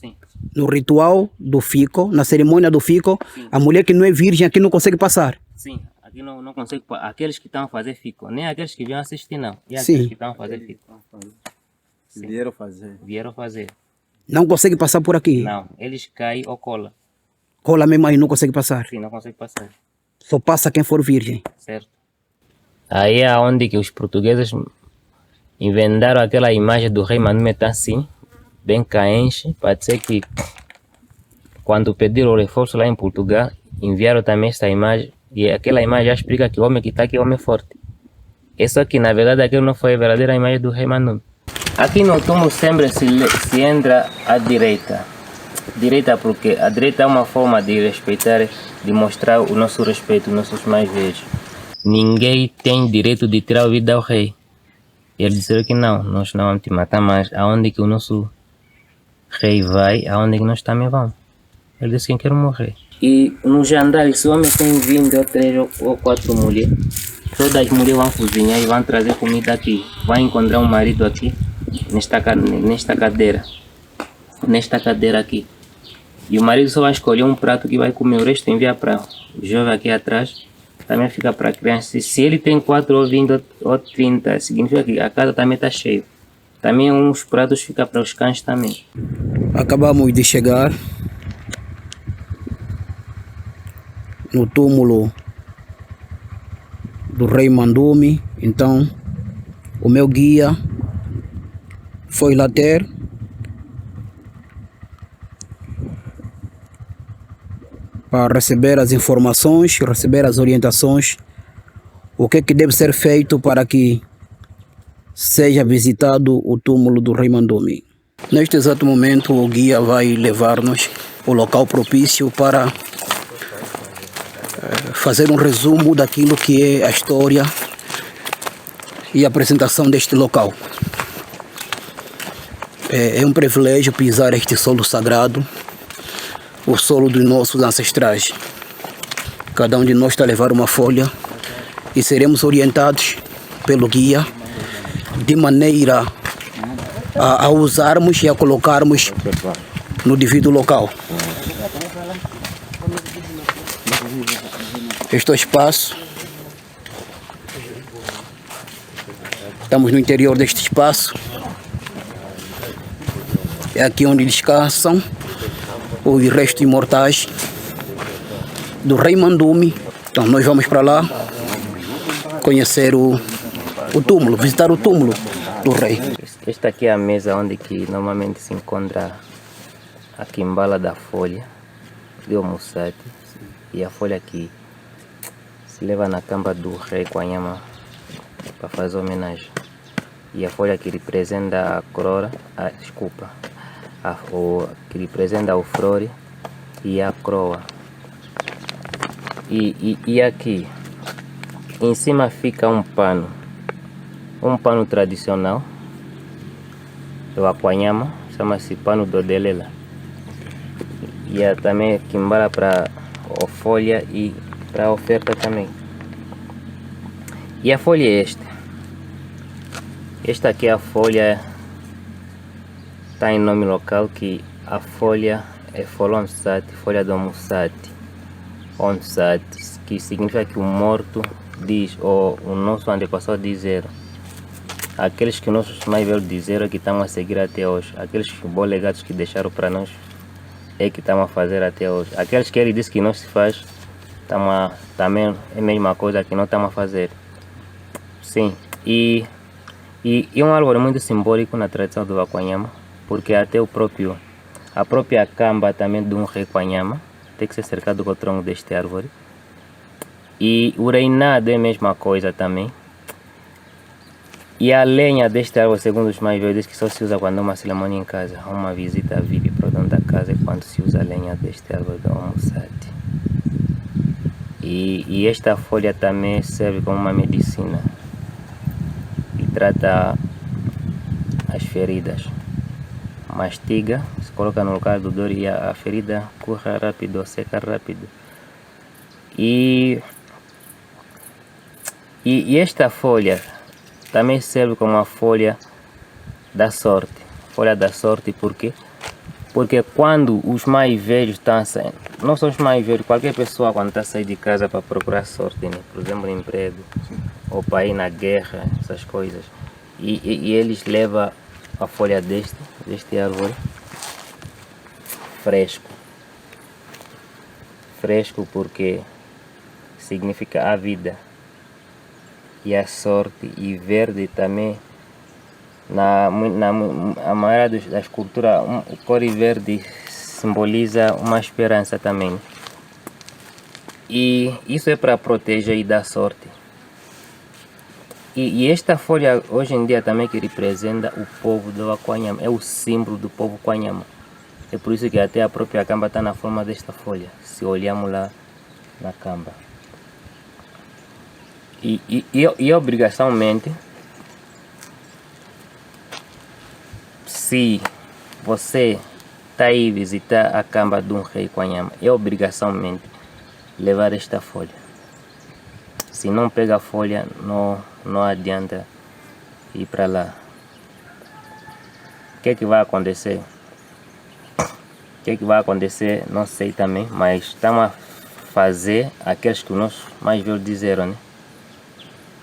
Sim. No ritual do fico, na cerimônia do fico, Sim. a mulher que não é virgem aqui não consegue passar. Sim, aqui não consegue. Aqueles que estão a fazer fico, nem aqueles que vieram assistir, não. E Sim. aqueles que estão a fazer fico. Sim. Vieram fazer. Vieram fazer. Não consegue passar por aqui. Não, eles caem ou cola. Cola mesmo aí, não consegue passar. Sim, não consegue passar. Só passa quem for virgem. Certo. Aí é onde que os portugueses inventaram aquela imagem do rei Manuel assim, bem caente, para dizer que quando pediram o reforço lá em Portugal, enviaram também esta imagem, e aquela imagem já explica que o homem que está aqui é homem forte. É só que na verdade aquilo não foi a verdadeira imagem do rei Manuel. Aqui no túmulo sempre se entra à direita. Direita porque a direita é uma forma de respeitar, de mostrar o nosso respeito, os nossos mais velhos. Ninguém tem direito de tirar a vida ao rei. E eles disseram que não, nós não vamos te matar, mas aonde que o nosso rei vai, aonde que nós também vamos. Ele disse que quer morrer. E no jantar, esse homem tem vindo ou 3 ou 4 mulheres. Todas as mulheres vão cozinhar e vão trazer comida aqui. Vai encontrar um marido aqui, nesta cadeira. Nesta cadeira aqui. E o marido só vai escolher um prato que vai comer, o resto envia para o jovem aqui atrás. Também fica para a criança. Se ele tem 4 ou 20 ou 30, significa que a casa também está cheia. Também uns pratos ficam para os cães também. Acabamos de chegar no túmulo do rei Mandume. Então o meu guia foi lá ter para receber as informações, receber as orientações, o que deve ser feito para que seja visitado o túmulo do rei Mandume. Neste exato momento o guia vai levar-nos ao local propício para fazer um resumo daquilo que é a história e a apresentação deste local. É um privilégio pisar este solo sagrado, o solo dos nossos ancestrais. Cada um de nós está a levar uma folha e seremos orientados pelo guia de maneira a usarmos e a colocarmos no devido local. Este é o espaço. Estamos no interior deste espaço. É aqui onde descansam os restos imortais do rei Mandume. Então nós vamos para lá conhecer o túmulo, visitar o túmulo do rei. Esta aqui é a mesa onde que normalmente se encontra a quimbala da folha de Omusati. E a folha aqui se leva na camba do rei Kwanyama para fazer homenagem. E a folha que representa a coroa, que representa o flore e a coroa. E aqui em cima fica um pano tradicional do Akwanyama, chama-se pano do Delela. E há também quimbala para a folha e para a oferta também. E a folha é esta aqui é a folha, está em nome local, que a folha é Folonsati, folha do Musati, Onsati, que significa que o morto diz, ou o nosso antepassado dizer. Aqueles que nossos mais velhos disseram que estão a seguir até hoje, aqueles bons legados que deixaram para nós, é que estamos a fazer até hoje. Aqueles que ele disse que não se faz, também é a mesma coisa que não estamos a fazer. Sim, e é um árvore muito simbólico na tradição do Akwanyama, porque até a própria camba também de um rei Kwanyama tem que ser cercado com o tronco deste árvore. E o reinado é a mesma coisa também. E a lenha deste árvore, segundo os mais velhos, diz que só se usa quando há uma cerimônia em casa. Há uma visita VIP para o dono da casa quando se usa a lenha deste árvore do Omusati. E esta folha também serve como uma medicina e trata as feridas. Mastiga, se coloca no lugar do dor e a ferida cura rápido, seca rápido. E esta folha também serve como a folha da sorte. Folha da sorte porque Porque quando os mais velhos estão saindo, não só os mais velhos, qualquer pessoa quando está a sair de casa para procurar sorte, né? Por exemplo, emprego, ou para ir na guerra, essas coisas, e eles levam a folha deste árvore fresco porque significa a vida e a sorte, e verde também. A maioria das culturas, o cor verde simboliza uma esperança também. E isso é para proteger e dar sorte. E esta folha hoje em dia também que representa o povo do Aquanyama, é o símbolo do povo Aquanyama. É por isso que até a própria camba está na forma desta folha, se olharmos lá na camba. E obrigatoriamente, se você está aí visitar a camba de um rei Aquanyama, é obrigatoriamente levar esta folha. Se não pega a folha, não adianta ir para lá. O que é que vai acontecer? O que é que vai acontecer? Não sei também, mas estamos a fazer aqueles que nós mais velhos disseram, né?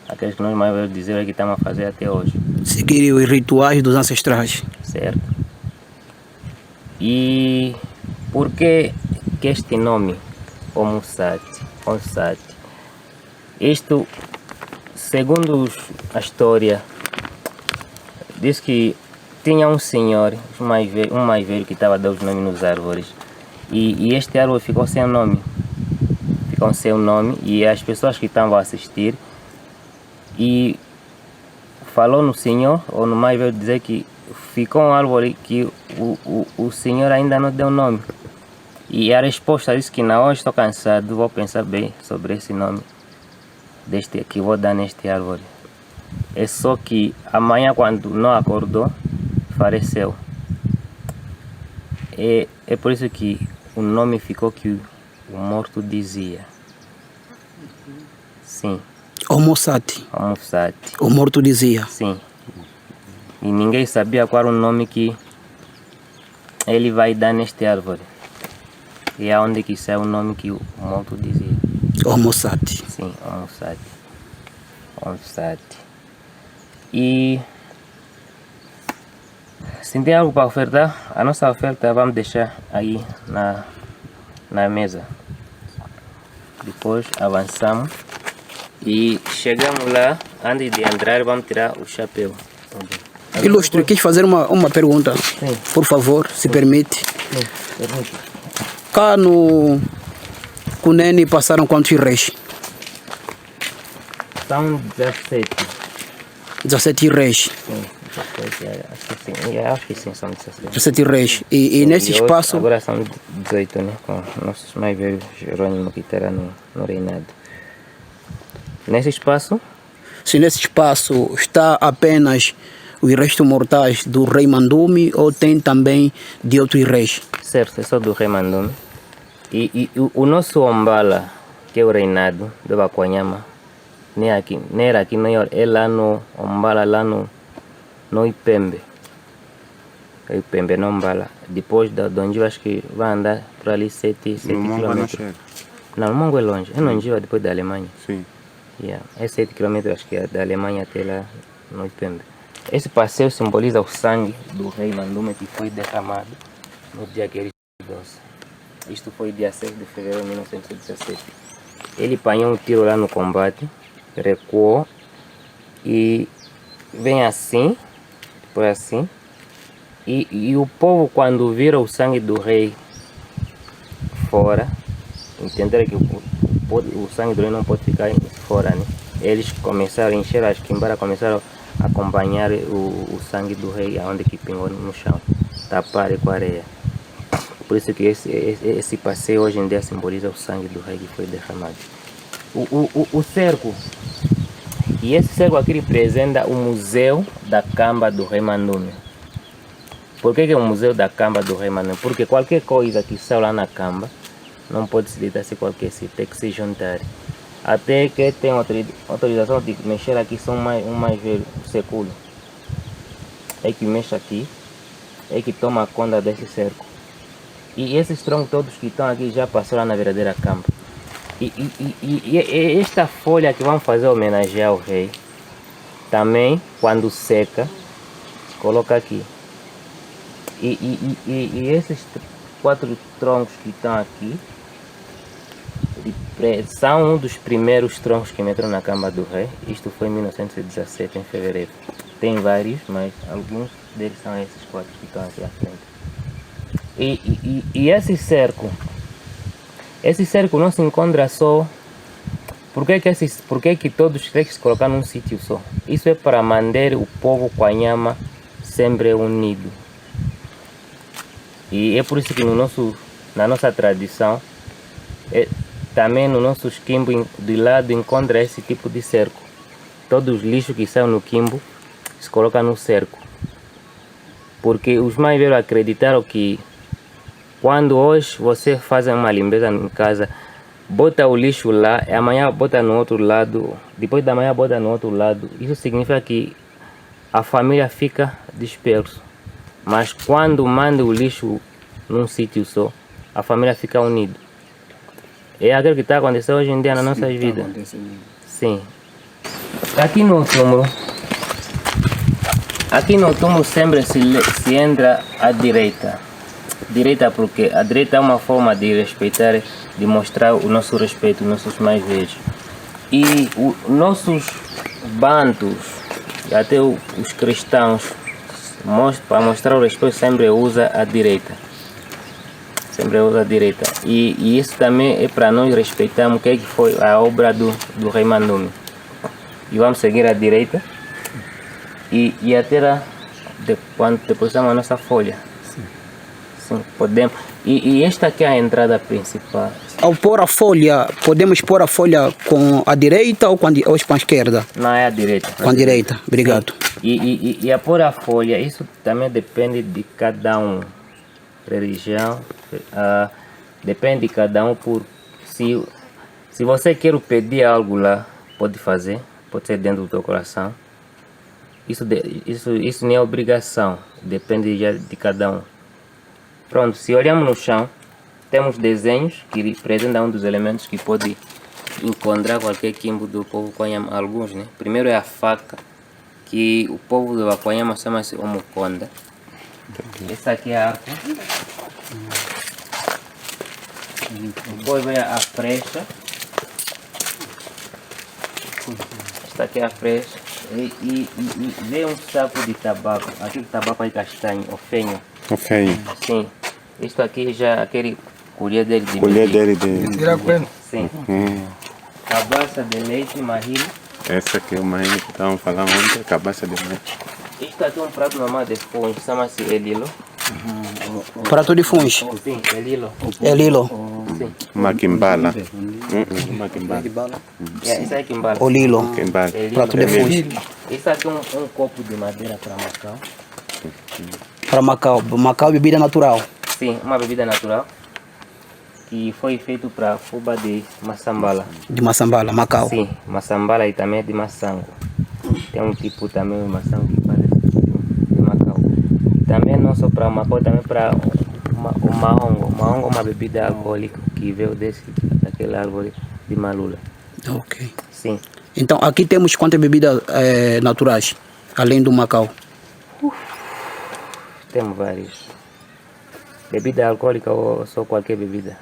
Aqueles que nós mais velhos disseram que estamos a fazer até hoje. Seguir os rituais dos ancestrais. Certo. E por que este nome, Omusati? Isto, segundo a história, diz que tinha um senhor, um mais velho que estava a dar os nomes nos árvores. E este árvore ficou sem nome. Ficou sem nome, e as pessoas que estavam a assistir e falou no senhor, ou no mais velho, dizer que ficou uma árvore que o senhor ainda não deu nome. E a resposta disse que na hora estou cansado, vou pensar bem sobre esse nome deste que vou dar neste árvore. É só que amanhã, quando não acordou, faleceu. É por isso que o nome ficou que o morto dizia. Sim. Omusati. O morto dizia. Sim. E ninguém sabia qual era o nome que ele vai dar neste árvore. E é onde que sai o nome que o morto dizia. Omusati. Sim, Omusati. E se tem algo para ofertar, a nossa oferta vamos deixar aí na mesa. Depois avançamos e chegamos lá. Antes de entrar, vamos tirar o chapéu. Ilustre, quis fazer uma pergunta. Sim. Por favor, se permite. Sim, permite. Cá no Cunene passaram quantos reis? São 17. 17 reis. Sim, 17, acho que sim, são 17. 17 reis. E nesse hoje, espaço. agora são 18, né? Com nossos mais velhos, Jerônimo, que estará no reinado. Nesse espaço? Se nesse espaço está apenas os restos mortais do rei Mandume, ou tem também de outros reis? Certo, é só do rei Mandume. E o nosso Ombala, que é o reinado do Aquanyama, nem era aqui, nem é lá no Ombala, lá no Ipembe. É Ipembe, não Ombala. Depois da Donjiva, acho que vai andar por ali 7 km. Não, o Mongo é longe. É Donjiva, depois da Alemanha. Sim. Yeah. É 7 km, acho que é da Alemanha até lá no Ipembe. Esse passeio simboliza o sangue do rei Mandume que foi derramado no dia que ele idoso. Isto foi dia 6 de fevereiro de 1917. Ele apanhou um tiro lá no combate, recuou e vem assim, depois assim. E o povo, quando vira o sangue do rei fora, entenderam que o sangue do rei não pode ficar fora, né? Eles começaram a encher as quimbaras, começaram a acompanhar o sangue do rei aonde que pingou no chão, tapar com areia. Por isso que esse passeio hoje em dia simboliza o sangue do rei que foi derramado. O cerco, e esse cerco aqui representa o museu da camba do rei Mandume. Por que é o museu da camba do rei Mandume? Porque qualquer coisa que sai lá na camba não pode se deitar se qualquer se tem que se juntar. Até que tem autorização de mexer aqui, são um mais velho, o século. É que mexe aqui, é que toma conta desse cerco. E esses troncos todos que estão aqui já passaram lá na verdadeira campa. E esta folha que vamos fazer homenagear ao rei, também quando seca, coloca aqui. E esses 4 troncos que estão aqui são um dos primeiros troncos que meteram na cama do rei. Isto foi em 1917, em fevereiro. Tem vários, mas alguns deles são esses 4 que estão aqui à frente. E esse cerco não se encontra só. Por que que todos têm que se colocar num sítio só? Isso é para manter o povo Kwanyama sempre unido. E é por isso que na nossa tradição, também no nosso quimbo de lado encontra esse tipo de cerco. Todos os lixos que saem no quimbo se colocam no cerco. Porque os mais velhos acreditaram que quando hoje você faz uma limpeza em casa, bota o lixo lá e amanhã bota no outro lado, depois da manhã bota no outro lado. Isso significa que a família fica dispersa. Mas quando manda o lixo num sítio só, a família fica unida. É aquilo que está acontecendo hoje em dia nas nossas vidas. Sim. Aqui no túmulo sempre se entra à direita. Direita porque a direita é uma forma de respeitar, de mostrar o nosso respeito, os nossos mais velhos. E nossos bantus, até os cristãos, para mostrar o respeito, sempre usa a direita. Sempre usa a direita. E isso também é para nós respeitarmos o que foi a obra do rei Mandume. E vamos seguir à direita. E até lá, quando depositamos a nossa folha. Sim, podemos. E esta aqui é a entrada principal. Ao pôr a folha, podemos pôr a folha com a direita ou com a esquerda? Não, é a direita. Com a direita, obrigado. E a pôr a folha, isso também depende de cada um. Religião, depende de cada um. Se você quer pedir algo lá, pode fazer, pode ser dentro do teu coração. Isso não é obrigação, depende já de cada um. Pronto, se olhamos no chão, temos desenhos que representam um dos elementos que pode encontrar qualquer quimbo do povo Kwanyama. Alguns, né? Primeiro é a faca, que o povo do Kwanyama chama-se Omukonda. Essa aqui é a arco. Depois vem a flecha. Esta aqui é a flecha. E vem um saco de tabaco. Aquele tabaco de castanho, o fenho. O fenho. Sim. Isto aqui já é aquele colher dele de Tira coelho. Sim. Cabaça de leite, marrilho. Essa aqui é o marrilho que estavam falando ontem, cabaça de leite. Isto aqui é um prato normal de fungo, chama-se elilo. Prato de funge. Sim, elilo. Elilo. Sim. Maquimbala. Maquimbala. Isso é quimbala. O lilo. Quimbala. Prato de funge. Isso aqui é um copo de madeira para Macau. Para Macau. Macau é bebida natural. Sim, uma bebida natural. Que foi feito para fuba de maçambala. De maçambala, Macau. Sim, maçambala e também de maçango. Tem um tipo também de maçango que parece de Macau. Também não só para Macau, também para o maongo. O maongo é uma bebida alcoólica que veio daquela árvore de malula. Ok. Sim. Então aqui temos quantas bebidas naturais, além do Macau? Temos vários. Bebida alcoólica ou só qualquer bebida?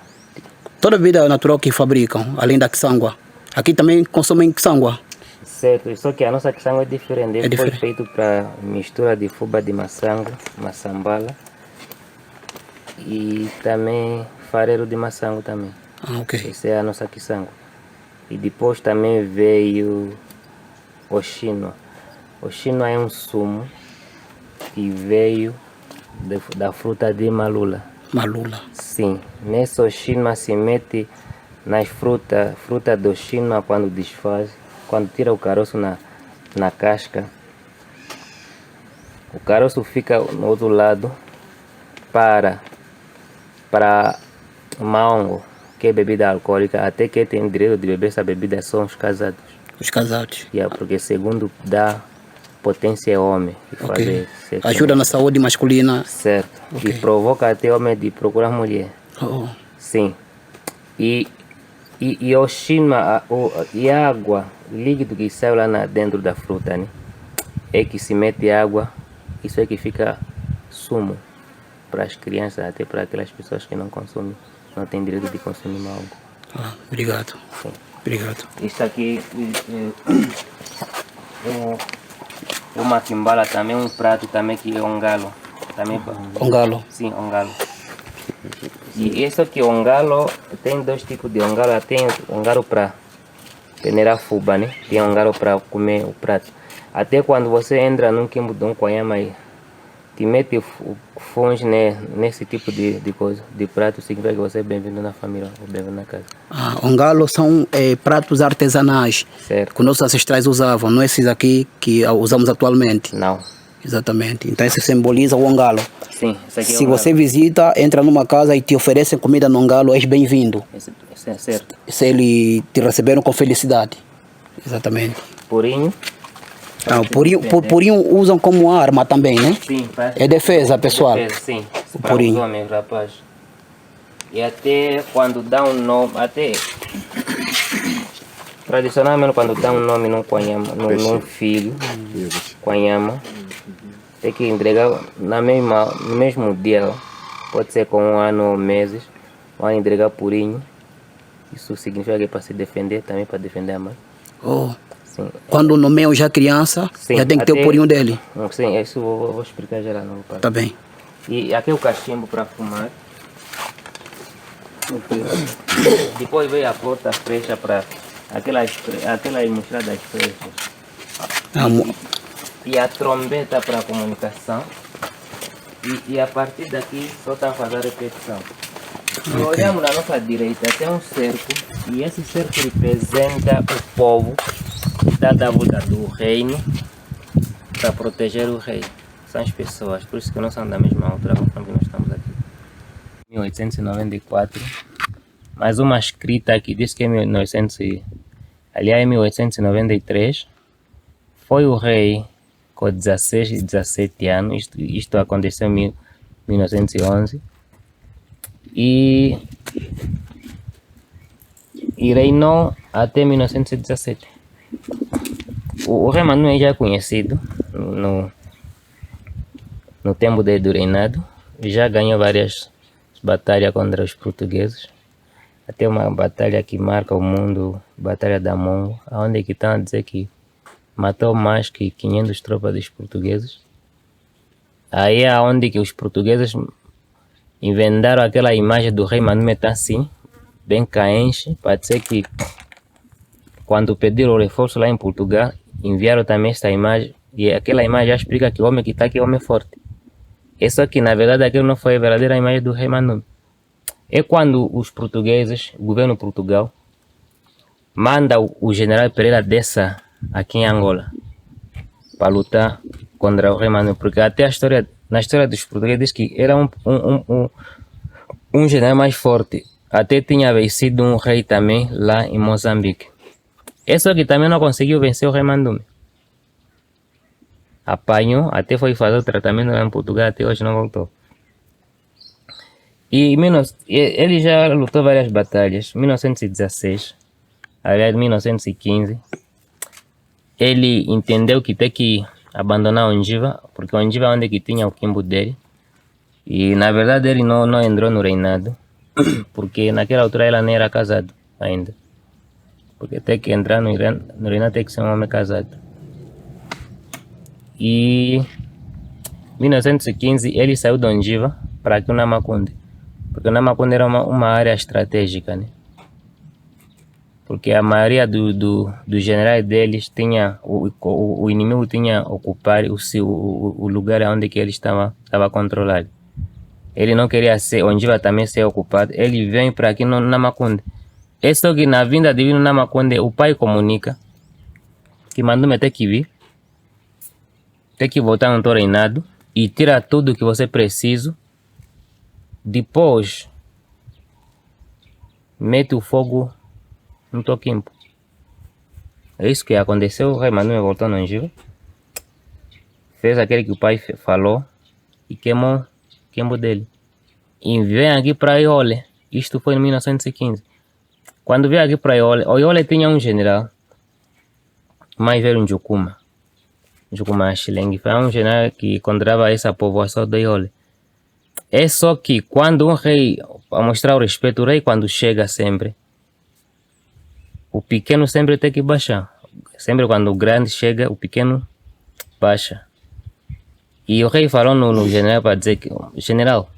Toda bebida natural que fabricam, além da quiçangua. Aqui também consomem quiçangua. Certo, só que a nossa quiçangua é diferente. Ele foi diferente. feito para mistura de fuba de maçango, maçambala e também farelo de maçango também. Ah, ok. Essa é a nossa quiçangua. E depois também veio o Xinua. O Xinua é um sumo que veio da fruta de malula. Malula. Sim, nesse Oxinua se mete nas fruta do Oxinua quando desfaz, quando tira o caroço na casca. O caroço fica no outro lado para maongo, que é bebida alcoólica. Até que tem direito de beber essa bebida são os casados. Os casados. Porque segundo dá potência é homem. Ok. Fazer sexo. Ajuda na saúde masculina. Certo. Ok. E provoca até homem de procurar mulher. Oh, Sim. E o shima, e a água, o líquido que sai lá dentro da fruta, né? É que se mete água, isso é que fica sumo para as crianças, até para aquelas pessoas que não consomem, não têm direito de consumir algo. obrigado. Sim. Obrigado. Isso aqui o maquimbala também, um prato também que é ongalo. Também, Ongalo. sim, ongalo. E isso aqui, ongalo, tem dois tipos de ongalo. Tem ongalo para peneirar fuba, né? Tem ongalo para comer o prato. Até quando você entra num quimbo de um coiama aí, te mete funge, né, nesse tipo de coisa, de prato, significa que você é bem-vindo na família, ou bem-vindo na casa. Ongalo são pratos artesanais. Certo. Que nossos ancestrais usavam, não esses aqui que usamos atualmente. Não. Exatamente. Então isso simboliza o ongalo. Sim, isso aqui é Se ongalo. você visita, entra numa casa e te oferecem comida no ongalo, és bem-vindo. Isso é certo. Se eles te receberam com felicidade. Exatamente. Purinho. Purinho usam como arma também, né? Sim, parece. É defesa, pessoal. Defesa, sim. O Para os purinho. homens, rapaz. E até quando dá um nome, até tradicionalmente quando dá um nome num coiama, num filho, coiama, tem que entregar no mesmo dia, pode ser com 1 ano ou meses, vai entregar purinho. Isso significa que é para se defender, também para defender a mãe. Oh. Sim. Quando nomeiam já criança, Sim, já tem que ter o purinho dele. Sim, isso eu vou explicar já lá no parque. Tá bem. E aqui é o cachimbo para fumar. Depois veio a porta fresca para aquela mostrar das frechas. E a trombeta para comunicação. E a partir daqui só está fazendo repetição. Se olhamos na nossa direita, tem um cerco. E esse cerco representa o povo que está da volta do reino para proteger o rei. São as pessoas, por isso que nós somos da mesma altura conforme nós estamos aqui. 1894, mais uma escrita que diz que é 1893, foi o rei com 16 e 17 anos, isto aconteceu em 1911, e reinou até 1917. O rei Manu já é conhecido no tempo do reinado, já ganhou várias batalhas contra os portugueses, até uma batalha que marca o mundo, Batalha da Mongo, onde que estão a dizer que matou mais que 500 tropas dos portugueses. Aí é onde que os portugueses inventaram aquela imagem do rei Manu assim, bem caenche, para dizer que quando pediram o reforço lá em Portugal, enviaram também esta imagem, e aquela imagem já explica que o homem que está aqui é homem forte. Isso aqui, na verdade, aquilo não foi a verdadeira imagem do rei Manu. É quando os portugueses, o governo de Portugal, manda o general Pereira Dessa aqui em Angola para lutar contra o rei Manu, porque até na história dos portugueses diz que era um general mais forte, até tinha vencido um rei também lá em Moçambique. Isso aqui também não conseguiu vencer o rei Mandume. Apanhou, até foi fazer o tratamento lá em Portugal, até hoje não voltou. E ele já lutou várias batalhas. Em 1916, aliás, 1915, ele entendeu que tem que abandonar Ondiva, porque Ondiva é onde que tinha o quimbo dele. E na verdade ele não entrou no reinado, porque naquela altura ele nem era casado ainda. Porque tem que entrar no reinado, tem que ser um homem casado. E em 1915 ele saiu de Ondiva para aqui o Namakunde, porque o Namakunde era uma área estratégica, né? Porque a maioria dos generais deles tinha o inimigo tinha ocupar o lugar onde que ele estava controlado. Ele não queria ser Ondiva também ser ocupado. Ele vem para aqui no Namakunde. É só que na vinda de vir no Namakunde, o pai comunica que Mandume tem que vir, tem que voltar no teu reinado e tira tudo que você precisa. Depois, mete o fogo no teu quimbo. É isso que aconteceu. O rei Mandume voltou no Ondiva. fez aquele que o pai falou e queimou dele. E vem aqui para Iole. Isto foi em 1915. Quando veio aqui para Iole, o Iole tinha um general, mais velho em Jukuma Shileng. Foi um general que controlava essa povoação de Iole. É só que quando um rei, a mostrar o respeito, o rei quando chega sempre, o pequeno sempre tem que baixar. Sempre quando o grande chega, o pequeno baixa. E o rei falou no general para dizer que, general,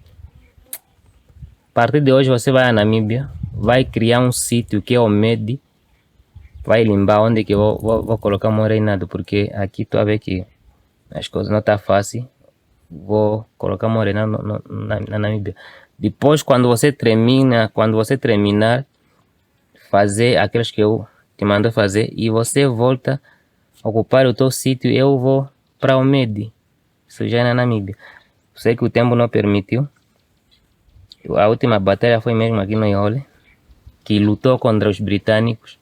a partir de hoje você vai à Namíbia, vai criar um sítio que é o Medi, vai limpar onde que eu vou colocar meu reinado, porque aqui tu vê que as coisas não tá fácil. Vou colocar meu reinado na Namíbia. Depois, quando você terminar fazer aqueles que eu te mando fazer e você volta a ocupar o teu sítio, eu vou para o Medi. Isso já é na Namíbia. Sei que o tempo não permitiu. A última batalha foi mesmo aqui no Iole, que lutou contra os britânicos.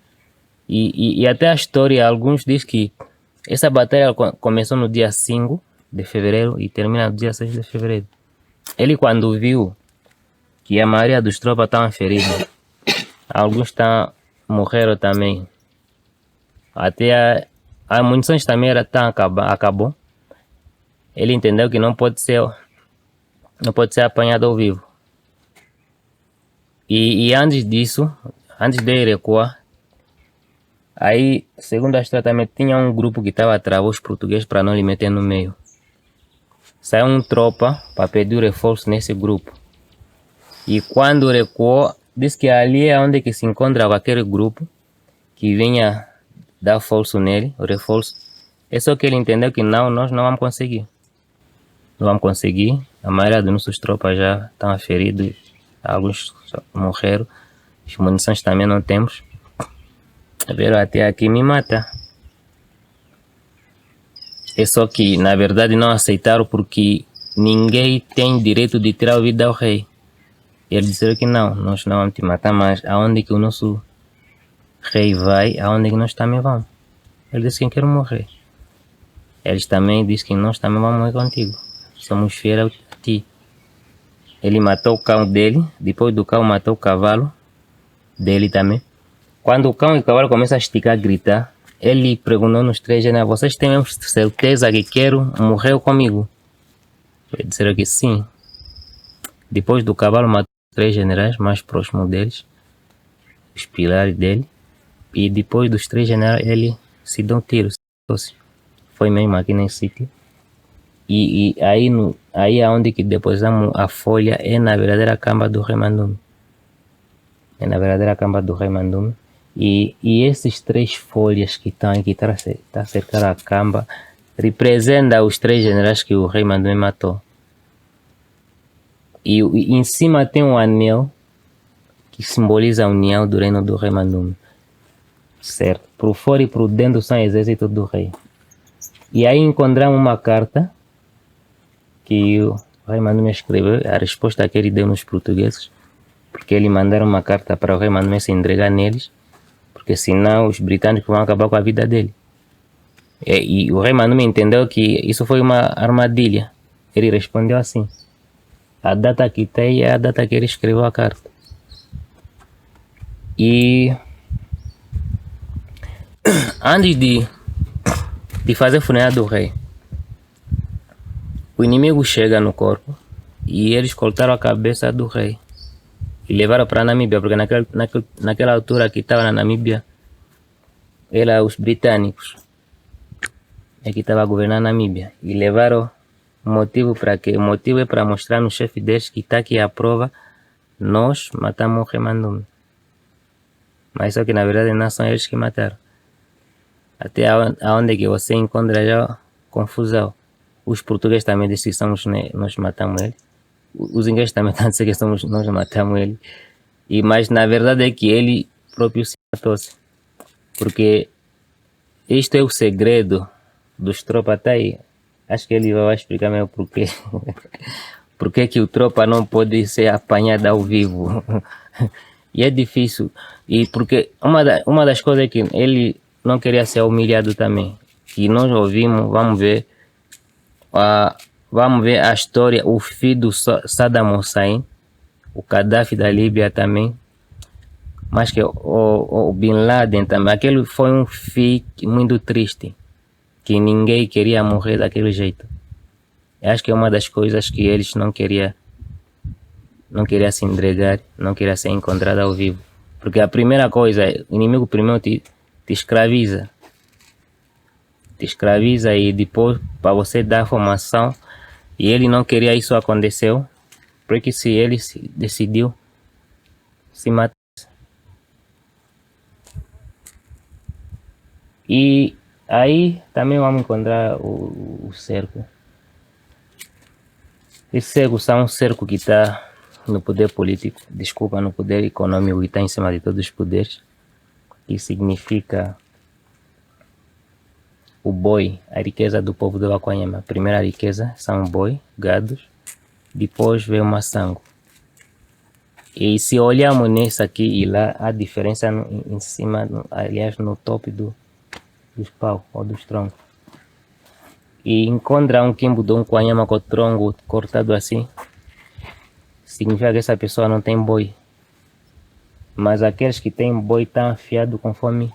E até a história, alguns dizem que essa batalha começou no dia 5 de fevereiro e termina no dia 6 de fevereiro. Ele, quando viu que a maioria dos tropas estavam feridos, alguns morreram também. Até a munições também acabou. Ele entendeu que não pode ser apanhado ao vivo. E antes disso, antes de ele recuar, aí, segundo a história, também tinha um grupo que estava a travar os portugueses para não lhe meter no meio. Saiu um tropa para pedir reforço nesse grupo. E quando recuou, disse que ali é onde que se encontra aquele grupo que vinha dar força nele, o reforço. É só que ele entendeu que não, nós não vamos conseguir. Não vamos conseguir. A maioria dos nossos tropas já estão feridos, alguns morreram, as munições também não temos. Veio até aqui me mata. É só que, na verdade, não aceitaram porque ninguém tem direito de tirar a vida ao rei. Eles disseram que não, nós não vamos te matar, mas aonde que o nosso rei vai, aonde que nós também vamos. Ele disse que quer morrer. Eles também dizem que nós também vamos morrer contigo. Somos fiéis a ti. Ele matou o cão dele, depois do cão matou o cavalo dele também. Quando o cão e o cavalo começam a esticar, a gritar, ele perguntou nos 3 generais, vocês têm certeza que quero morrer comigo? Eles disseram que sim. Depois do cavalo matou 3 generais mais próximos deles, os pilares dele. E depois dos 3 generais ele se deu um tiro. Foi mesmo aqui nesse sítio. E aí aonde que depositamos a folha é na verdadeira camba do rei Mandume. É na verdadeira camba do rei Mandume. E esses 3 folhas que estão aqui, está cercado a camba, representam os 3 generais que o rei Mandume matou. E em cima tem um anel que simboliza a união do reino do rei Mandume. Certo? Por fora e por dentro são exércitos do rei. E aí encontramos uma carta que o rei Mandume escreveu, a resposta que ele deu nos portugueses, porque ele mandaram uma carta para o rei Mandume se entregar neles, porque senão os britânicos vão acabar com a vida dele. E o rei Mandume entendeu que isso foi uma armadilha. Ele respondeu assim: a data que tem é a data que ele escreveu a carta. E antes de fazer o funeral do rei, o inimigo chega no corpo e eles cortaram a cabeça do rei e levaram para a Namíbia, porque naquela altura que estava na Namíbia era os britânicos que estavam a governar a Namíbia, e levaram o motivo para quê? O motivo é para mostrar no chefe deles que está aqui a prova, nós matamos o rei Mandume. Mas só que na verdade não são eles que mataram. Até aonde que você encontra já confusão. Os portugueses também dizem que somos nós matamos ele. Os ingleses também estão dizendo que somos nós matamos ele. Mas na verdade é que ele próprio se matou-se. Porque isto é o segredo dos tropas, tá aí. Acho que ele vai explicar mesmo porquê. Porque que o tropa não pode ser apanhado ao vivo. E é difícil. E porque uma das coisas é que ele não queria ser humilhado também. Que nós ouvimos, vamos ver, vamos ver a história, o filho do Saddam Hussein, o Gaddafi da Líbia também, mas que o Bin Laden também. Aquele foi um fim muito triste, que ninguém queria morrer daquele jeito. Eu acho que é uma das coisas que eles não queria se entregar, não queria ser encontrado ao vivo. Porque a primeira coisa, o inimigo primeiro te escraviza. Te escraviza e depois para você dar formação. E ele não queria isso aconteceu. Porque se ele decidiu se matar. E aí também vamos encontrar o cerco. Esse cerco é um cerco que está no poder político, desculpa, no poder econômico, que está em cima de todos os poderes, que significa o boi, a riqueza do povo do Aquanyama. A primeira riqueza são boi, gados, depois vem o maçango. E se olharmos nesse aqui e lá, a diferença em cima, aliás, no topo dos pau ou dos troncos. E encontra um quimbo de um Aquanyama com o tronco cortado assim, significa que essa pessoa não tem boi. Mas aqueles que têm boi estão afiados conforme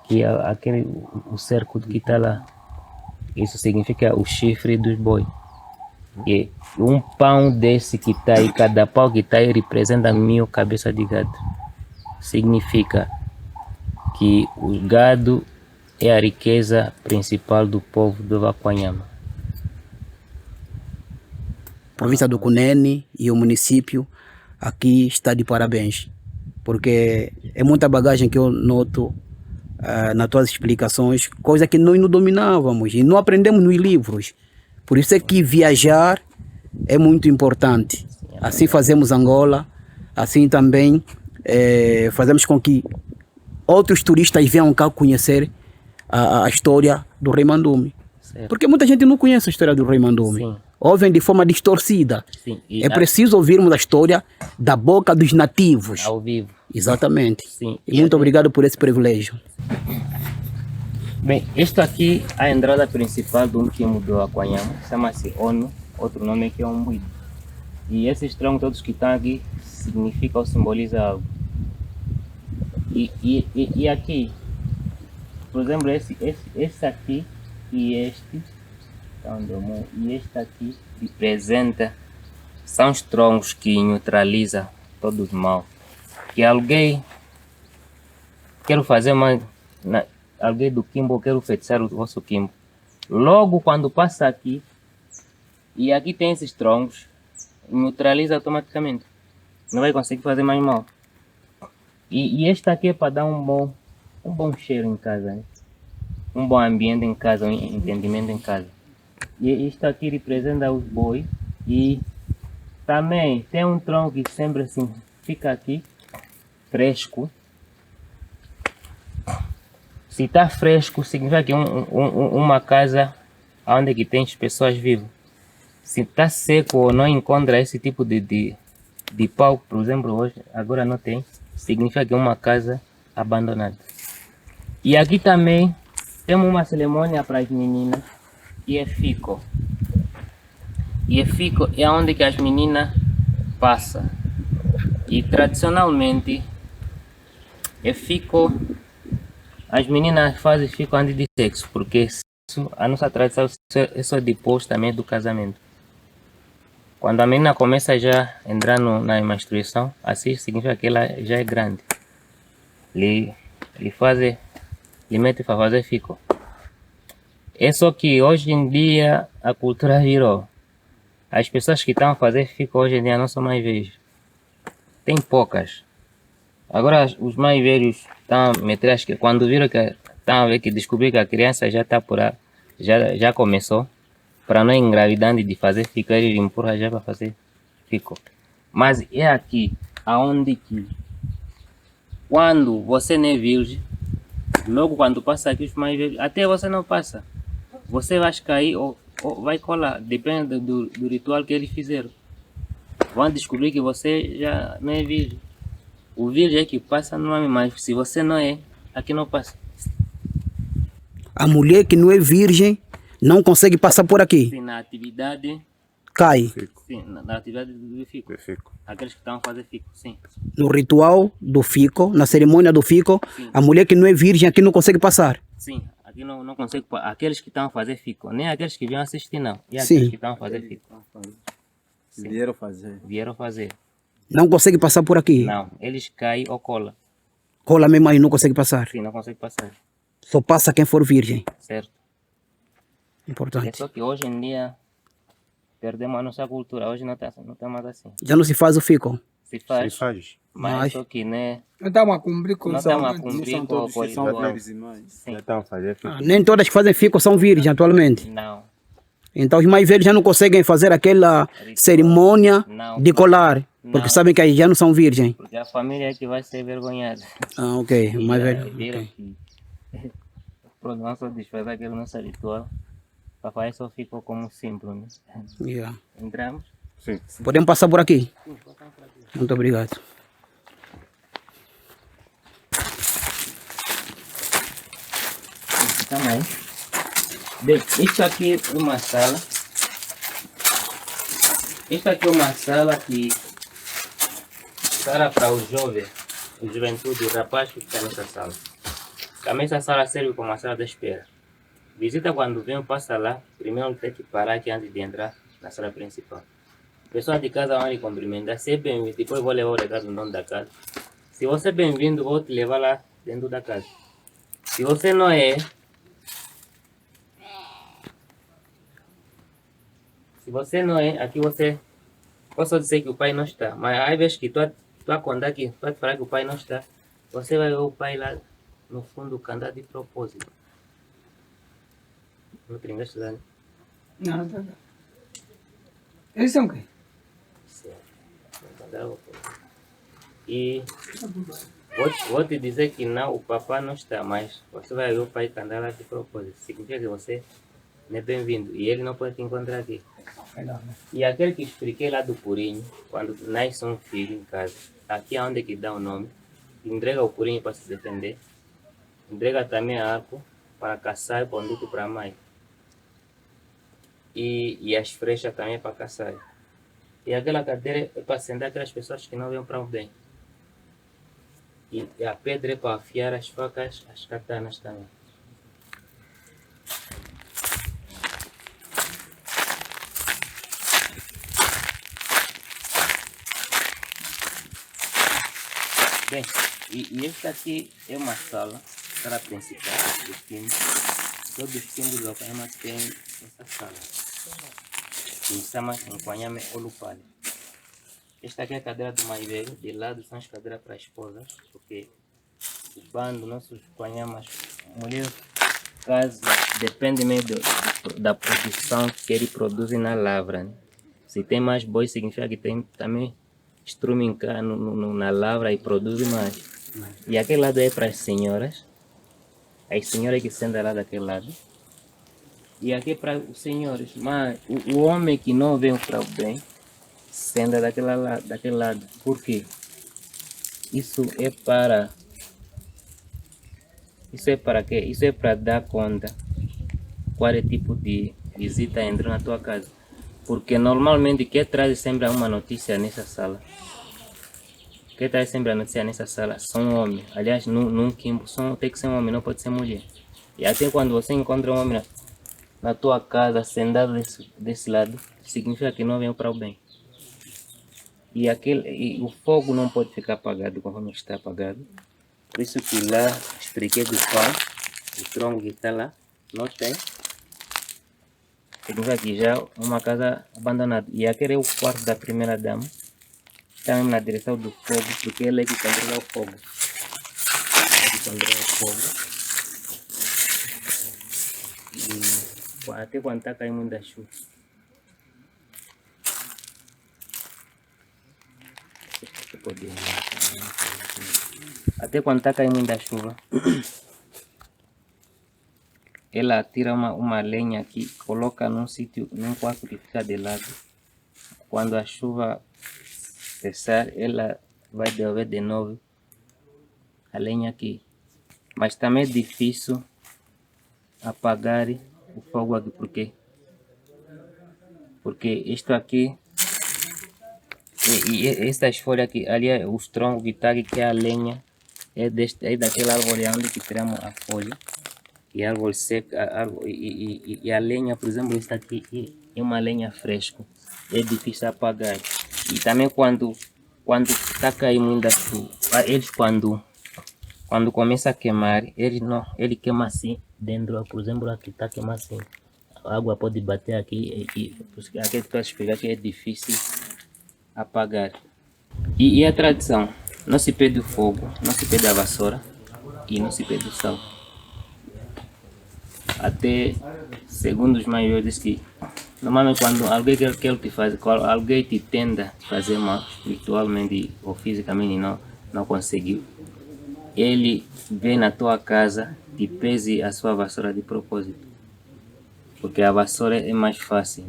que o cerco que está lá. Isso significa o chifre dos boi. E um pão desse que está aí, cada pau que está aí representa 1000 cabeças de gado. Significa que o gado é a riqueza principal do povo do Aquanyama. A província do Cunene e o município aqui está de parabéns, porque é muita bagagem que eu noto nas tuas explicações, coisa que nós não dominávamos e não aprendemos nos livros. Por isso é que viajar é muito importante. Assim fazemos Angola, assim também fazemos com que outros turistas venham cá conhecer a história do Rei Mandume. Certo. Porque muita gente não conhece a história do Rei Mandume. Sim. Ouvem de forma distorcida. Sim. É preciso ouvirmos a história da boca dos nativos. Ao vivo. Exatamente. Sim. E muito obrigado por esse privilégio. Bem, isto aqui, a entrada principal do quimbo do Aquanyama, chama-se ONU, outro nome aqui é Umbuído. E esses troncos todos que estão aqui significam ou simbolizam algo. E aqui, por exemplo, esse aqui e este, e este aqui representa, são os troncos que neutralizam todo o mal. Que alguém, quero fazer alguém do quimbo, quero fechar o vosso quimbo. Logo quando passa aqui, e aqui tem esses troncos, neutraliza automaticamente. Não vai conseguir fazer mais mal. E este aqui é para dar um bom cheiro em casa, né? Um bom ambiente em casa, um entendimento em casa. E isto aqui representa os bois. E também tem um tronco que sempre assim fica aqui, fresco. Se está fresco, significa que uma casa onde que tem pessoas vivas. Se está seco ou não encontra esse tipo de pau, por exemplo, hoje, agora não tem, significa que é uma casa abandonada. E aqui também temos uma cerimônia para as meninas, que é fico. E fico é onde que as meninas passam. E tradicionalmente, fico, as meninas fazem fico antes de sexo, porque a nossa tradição é só depois também do casamento. Quando a menina começa já a entrar na menstruação, assim significa que ela já é grande. Ele mete para fazer fico. É só que hoje em dia a cultura virou. As pessoas que estão a fazer fico hoje em dia não são mais velhos. Tem poucas. Agora os mais velhos estão a meter, acho que quando viram que estão a ver que descobriram que a criança já está por aí, já começou. Para não engravidando de fazer fico, ele empurra já para fazer fico. Mas é aqui aonde que quando você não é virgem, logo quando passa aqui os mais velhos, até você não passa, você vai cair ou vai colar, depende do ritual que eles fizeram. Vão descobrir que você já não é virgem. O virgem é que passa no nome, mas se você não é, aqui não passa. A mulher que não é virgem Não consegue passar por aqui. Sim, na atividade, Cai. Fico. sim, na atividade do fico. Eu fico. Aqueles que estão a fazer fico, sim. No ritual do fico, na cerimônia do fico, Sim. a mulher que não é virgem aqui não consegue passar. Sim, aqui não consigo. Aqueles que estão a fazer fico, nem aqueles que vêm assistir, não. E Sim. aqueles que estão a fazer fico. Sim. Vieram fazer. Vieram fazer. Não consegue passar por aqui. Não, eles caem ou colam. Cola mesmo aí, não consegue passar. Sim, não consegue passar. Só passa quem for virgem. Certo. É Importante. só que hoje em dia perdemos a nossa cultura. Hoje não tá mais assim. Já não se faz o fico. Se faz, Se faz. mas só que né, Não estamos a cumprir com não isso. estamos a Não cumprir são com todos o que são ritual. virgens, mas Sim. Já estão a fazer fico. Nem todas que fazem fico são virgens atualmente. Não, Então os mais velhos já não conseguem fazer aquela cerimônia Não. de colar. Porque Não. sabem que aí já não são virgens. porque a família é que vai ser vergonhada. Ah, ok. O mais Já velho. viram ok. que pronto, nós só desfazer aquele nosso ritual. Papai só ficou como símbolo, né? Yeah. Entramos. Sim. Podemos passar por aqui? Muito obrigado. Também. Bem, isto aqui é uma sala. Isto aqui é uma sala que sala para o jovem, a juventude, o rapaz que está nessa sala. Também essa sala serve como uma sala de espera. Visita quando vem, passa lá, primeiro tem que parar aqui antes de entrar na sala principal. Pessoas de casa vão lhe cumprimentar, se é bem-vindo, depois vou levar o recado do dono da casa. Se você é bem-vindo, vou te levar lá dentro da casa. Se você não é, aqui você posso dizer que o pai não está, mas às vezes que tu a contar aqui, tu a falar que o pai não está, você vai ver o pai lá no fundo cantar de propósito. Não tem né? Não, tá. Eles são o quê? E vou te dizer que não, o papai não está, mas você vai ver o pai cantar lá de propósito. Significa que você não é bem-vindo e ele não pode te encontrar aqui. E aquele que expliquei lá do purinho, quando nasce um filho em casa, aqui é onde que dá o nome, entrega o purinho para se defender, entrega também arco para caçar e conduto para a mãe. E as frechas também para caçar. E aquela cadeira é para sentar aquelas pessoas que não vêm para o bem. E a pedra é para afiar as facas, as katanas também. Bem, e esta aqui é uma sala principal do símbolo. Todos os símbolos do Okayama têm essa sala. Que se chama Nkwanyame Olupale. Esta aqui é a cadeira do mais velho, de lado são as cadeiras para esposas, porque o bando, nossos Kwanyamas, mulher casa, depende mesmo da produção que ele produz na lavra. Né? Se tem mais boi, significa que tem também estrume na lavra e produz mais. E aquele lado é para as senhoras que sentam lá daquele lado. E aqui é para os senhores, mas o homem que não vem para o bem, senta daquele lado. Por quê? Isso é para quê? Isso é para dar conta qual é o tipo de visita entra na tua casa. Porque normalmente quem traz sempre uma notícia nessa sala, são homens. Aliás, num quimbo tem que ser um homem, não pode ser mulher. E até quando você encontra um homem na tua casa, sentado desse lado, significa que não veio para o bem. E o fogo não pode ficar apagado conforme está apagado. Por isso que lá expliquei do pão, o tronco que está lá, não tem. Significa que já é uma casa abandonada. E aquele é o quarto da primeira dama. Está mesmo na direção do fogo, porque ele é que controla o fogo. E até quando está caindo muita chuva. Até quando está caindo muita chuva, ela tira uma lenha aqui, coloca num quarto que fica de lado. Quando a chuva cessar, ela vai devolver de novo a lenha aqui. Mas também é difícil apagar o fogo aqui, porque isto aqui, e estas folhas aqui, ali é os troncos que tá aqui, que é a lenha, é daquela árvore onde que tiramos a folha, e a árvore seca, e a lenha, por exemplo, esta aqui é uma lenha fresca, é difícil apagar. E também quando está caindo muita chuva, eles quando começa a queimar, ele queima assim dentro, por exemplo, aqui está queimando assim, a água pode bater aqui e aqui estou a explicar que é difícil apagar. E a tradição, não se pede o fogo, não se pede a vassoura e não se pede o sal. Até segundo os maiores que normalmente quando alguém quer te fazer, alguém te tenta fazer mal espiritualmente ou fisicamente não conseguiu, ele vem na tua casa e pese a sua vassoura de propósito, porque a vassoura é mais fácil,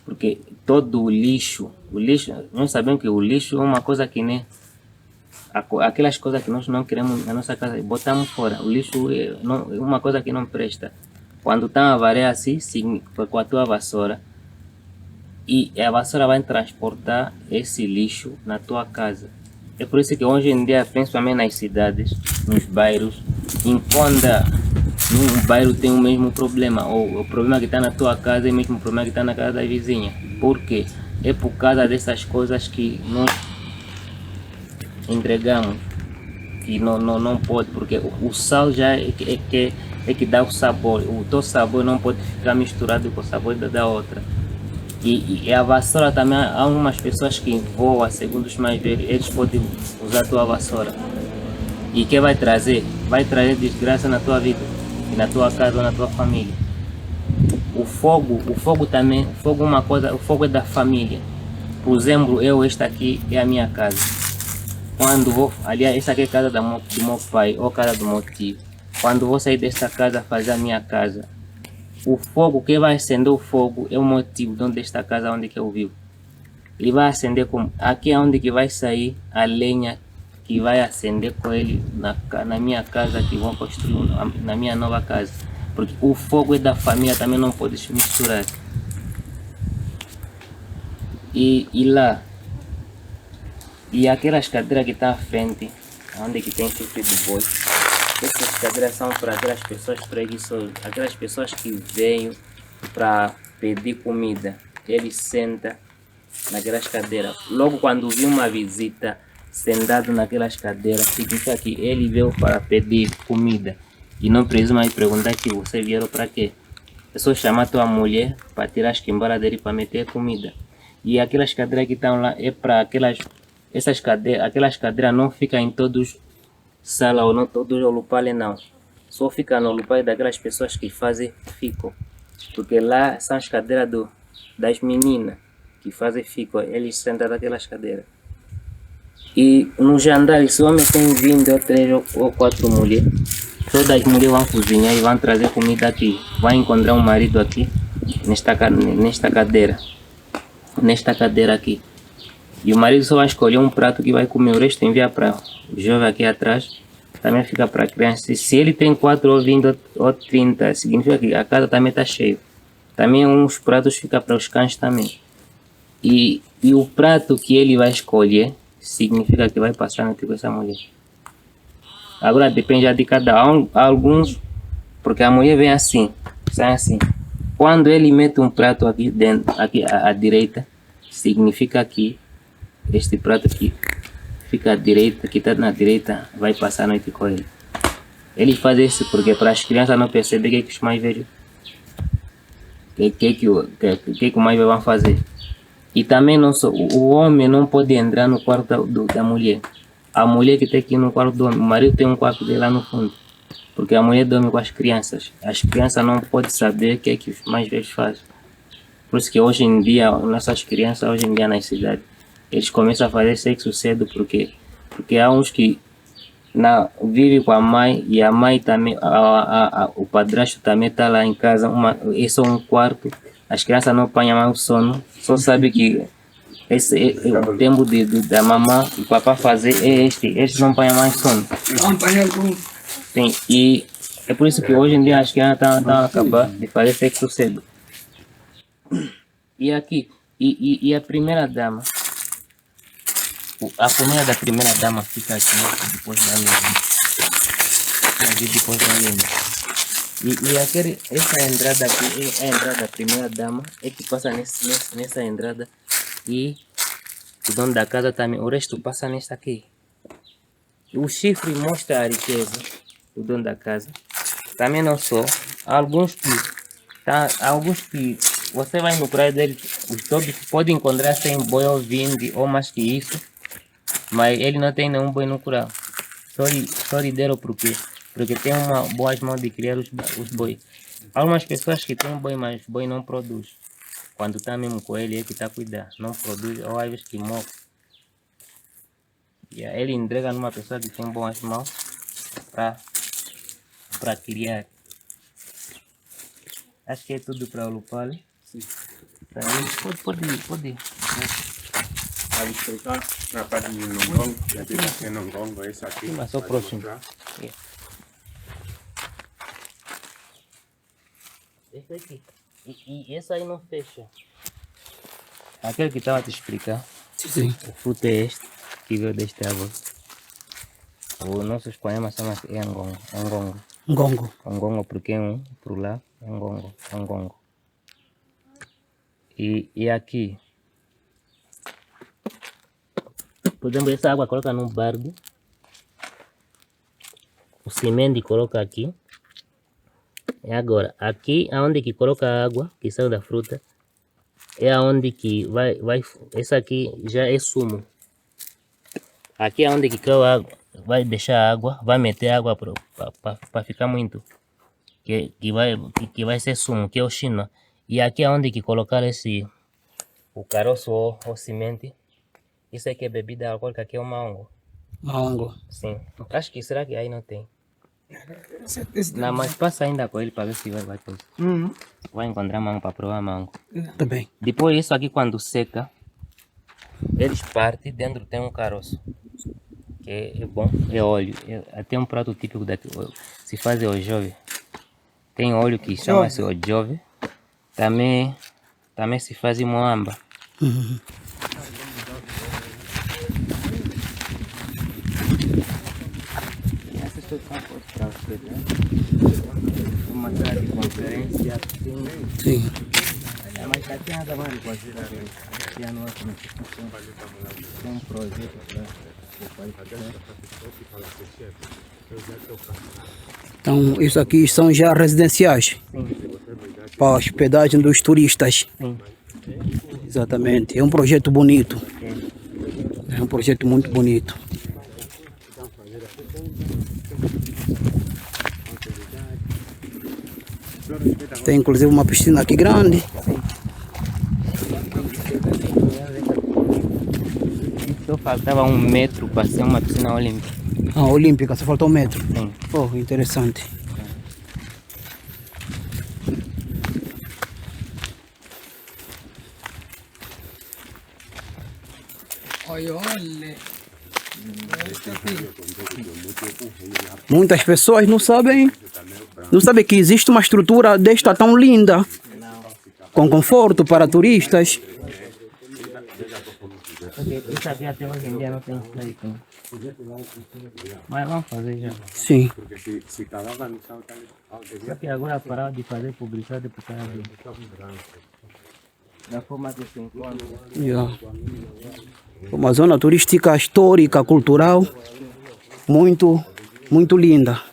porque todo o lixo, nós sabemos que o lixo é uma coisa que nem aquelas coisas que nós não queremos na nossa casa, botamos fora. O lixo é uma coisa que não presta. Quando está a varrer assim, com a tua vassoura, e a vassoura vai transportar esse lixo na tua casa. É por isso que hoje em dia, principalmente nas cidades, nos bairros, enquanto um bairro tem o mesmo problema, ou o problema que está na tua casa é o mesmo problema que está na casa da vizinha. Por quê? É por causa dessas coisas que nós entregamos, que não pode, porque o sal já é que dá o sabor. O teu sabor não pode ficar misturado com o sabor da outra. E a vassoura também, há algumas pessoas que voam, segundo os mais velhos, eles podem usar a tua vassoura. E que vai trazer? Vai trazer desgraça na tua vida, e na tua casa ou na tua família. O fogo também, o fogo é da família. Por exemplo, esta aqui é a minha casa. Quando vou, aliás, essa aqui é a casa do meu pai ou a casa do meu tio. Quando vou sair desta casa fazer a minha casa, o fogo que vai acender o fogo é o motivo de onde esta casa onde que eu vivo. Ele vai acender como aqui é onde que vai sair a lenha que vai acender com ele na minha casa que vão construir na minha nova casa. Porque o fogo é da família, também não pode se misturar. E lá, e aquelas cadeiras que estão à frente, onde que tem chifre de boi, essas cadeiras são para aquelas pessoas preguiçosas, aquelas pessoas que veem para pedir comida. Ele senta naquelas cadeiras. Logo quando vê uma visita sentado naquelas cadeiras, significa que ele veio para pedir comida. E não precisa mais perguntar que você vieram para quê. É só chamar tua mulher para tirar as quimbaras dele para meter comida. E aquelas cadeiras que estão lá é para aquelas cadeiras não ficam em todos sala ou não todos os lupales não. Só fica no lupale daquelas pessoas que fazem fico. Porque lá são as cadeiras das meninas que fazem fico. Eles sentam naquelas cadeiras. E no jantar, se o homem tem 20 ou 3 ou 4 mulheres, todas as mulheres vão cozinhar e vão trazer comida aqui. Vai encontrar um marido aqui, nesta cadeira. Nesta cadeira aqui. E o marido só vai escolher um prato que vai comer, o resto envia para o jovem aqui atrás, também fica para a criança. E se ele tem 4 ou 20 ou 30, significa que a casa também está cheia. Também uns pratos ficam para os cães também. E o prato que ele vai escolher, significa que vai passar noite com essa mulher. Agora depende de cada um, alguns, porque a mulher vem assim, sai assim. Quando ele mete um prato aqui dentro, aqui à direita, significa que este prato aqui fica à direita, que está na direita, vai passar a noite com ele. Ele faz isso porque para as crianças não perceberem que os mais velhos, que o mais velho vão fazer. E também não só, o homem não pode entrar no quarto da mulher. A mulher que tem que ir no quarto do homem, o marido tem um quarto dele lá no fundo. Porque a mulher dorme com as crianças. As crianças não podem saber o que os mais velhos fazem. Por isso que hoje em dia, nossas crianças, hoje em dia nas cidades, eles começam a fazer sexo cedo, porque há uns que vivem com a mãe e a mãe também, o padrasto também está lá em casa, é só um quarto, as crianças não apanham mais o sono, só sabe que esse é o tempo da mamãe e papá fazer é este, eles não apanham mais sono. Não apanham algum. Sim, e É por isso que hoje em dia as crianças estão a acabar de fazer sexo cedo. E aqui, e a primeira dama, a família da primeira dama fica aqui depois da lenda. Aqui depois da lenda. Essa entrada aqui é a entrada da primeira dama, é que passa nessa entrada e o dono da casa também, o resto passa nesta aqui. O chifre mostra a riqueza do dono da casa. Também não só, há alguns que você vai no praia dele, todos pode encontrar sem boi ou 20 ou mais que isso, mas ele não tem nenhum boi no curral. Só lhe deram por quê? Porque tem uma boas mãos de criar os bois. Há algumas pessoas que têm boi, mas boi não produz. Quando está mesmo com ele, é que está a cuidar. Não produz, ou às vezes que morre. E aí ele entrega numa pessoa que tem boas mãos para criar. Acho que é tudo para o Lupale. Sim. Pode. Vai explicar na parte de Nongongo, aqui tem Nongongo, esse aqui. Mas só próximo. Esse aqui. E esse aí não fecha. Aquele que estava a te explicar. Sim. O fruto é este, que veio deste água. O nosso espanhol chama-se Angongo. Ngongo. Angongo porque é um, por lá, Angongo. E aqui, por exemplo, essa água coloca num barco. O semente coloca aqui. E agora, aqui aonde que coloca a água, que saiu da fruta, é aonde que vai, essa aqui já é sumo. Aqui é onde que caiu a água, vai deixar a água, vai meter água para ficar muito. Que vai ser sumo, que é o China. E aqui é onde que colocar o caroço ou semente. Isso aqui é bebida alcoólica, aqui é o mango. Mango. Sim. Acho que será que aí não tem? Não, mas passa ainda com ele para ver se vai ter. Vai encontrar mango para provar mango. Tá bem. Depois isso aqui quando seca, eles partem, dentro tem um caroço. Que é bom, é óleo. Até um prato típico daqui, se faz o jove. Tem óleo que chama-se o jove. Também se faz moamba. Essas coisas são coisas para você, né? Uma sala de conferência, Sim. mas aqui nada mais fazer aqui não é um projeto Então, isso aqui são já residenciais. Sim. Para a hospedagem dos turistas. Sim. Exatamente. É um projeto bonito. É um projeto muito bonito. Tem inclusive uma piscina aqui grande. Só faltava 1 metro para ser uma piscina olímpica. Ah, olímpica, só faltou 1 metro. Sim. Oh, interessante. Olha. Muitas pessoas não sabem que existe uma estrutura desta tão linda, com conforto para turistas. Isso aqui até hoje em dia não tem feito. Mas vamos fazer já. Sim. Só que agora parar de fazer publicidade por causa da forma que se encontra. Yeah. Uma zona turística histórica, cultural, muito linda.